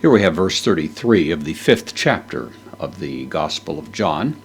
Here we have verse 33 of the 5th chapter of the Gospel of John.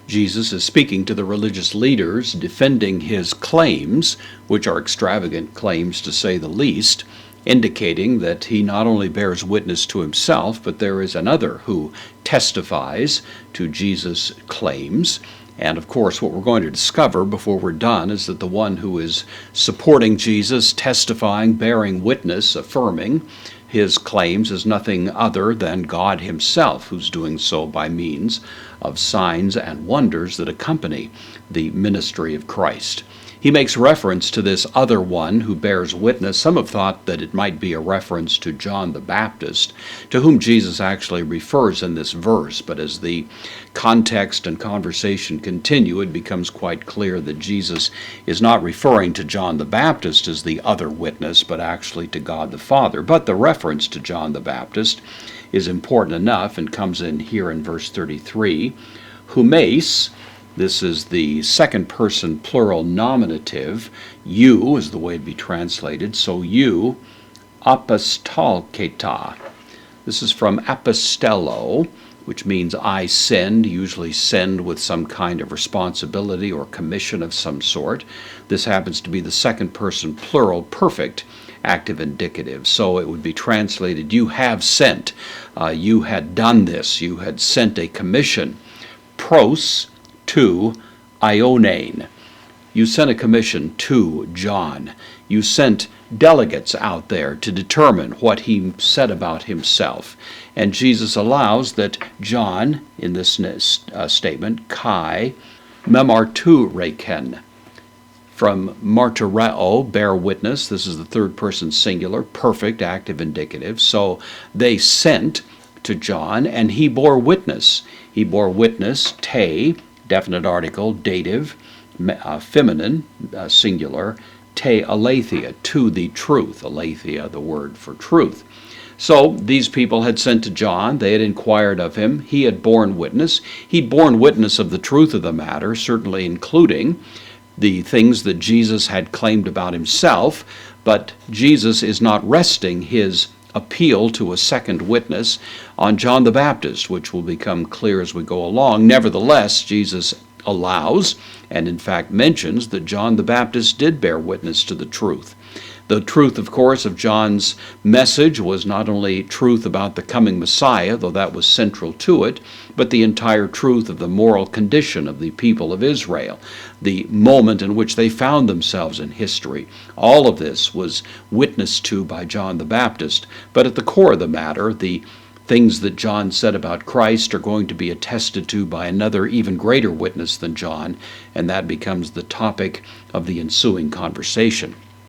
Jesus is speaking to the religious leaders, defending his claims, which are extravagant claims to say the least, indicating that he not only bears witness to himself, but there is another who testifies to Jesus' claims. And of course, what we're going to discover before we're done is that the one who is supporting Jesus, testifying, bearing witness, affirming his claims is nothing other than God himself, who's doing so by means of signs and wonders that accompany the ministry of Christ. He makes reference to this other one who bears witness. Some have thought that it might be a reference to John the Baptist, to whom Jesus actually refers in this verse. But as the context and conversation continue, it becomes quite clear that Jesus is not referring to John the Baptist as the other witness, but actually to God the Father. But the reference to John the Baptist is important enough and comes in here in verse 33. Humeis, this is the second person plural nominative. You is the way to be translated. So you, apostolketa. This is from apostello, which means I send, usually send with some kind of responsibility or commission of some sort. This happens to be the second person plural perfect active indicative. So it would be translated, you have sent, you had done this, you had sent a commission. Pros, to Ionain. You sent a commission to John. You sent delegates out there to determine what he said about himself. And Jesus allows that John, in this statement, kai memartu reken, from martyreo, bear witness. This is the third person singular, perfect active indicative. So they sent to John, and he bore witness. He bore witness, te, definite article, dative, feminine, singular, te aletheia, to the truth. Aletheia, the word for truth. So these people had sent to John, they had inquired of him, he had borne witness. He'd borne witness of the truth of the matter, certainly including the things that Jesus had claimed about himself, but Jesus is not resting his appeal to a second witness on John the Baptist, which will become clear as we go along. Nevertheless, Jesus allows, and in fact mentions, that John the Baptist did bear witness to the truth. The truth, of course, of John's message was not only truth about the coming Messiah, though that was central to it, but the entire truth of the moral condition of the people of Israel, the moment in which they found themselves in history. All of this was witnessed to by John the Baptist, but at the core of the matter, the things that John said about Christ are going to be attested to by another even greater witness than John, and that becomes the topic of the ensuing conversation.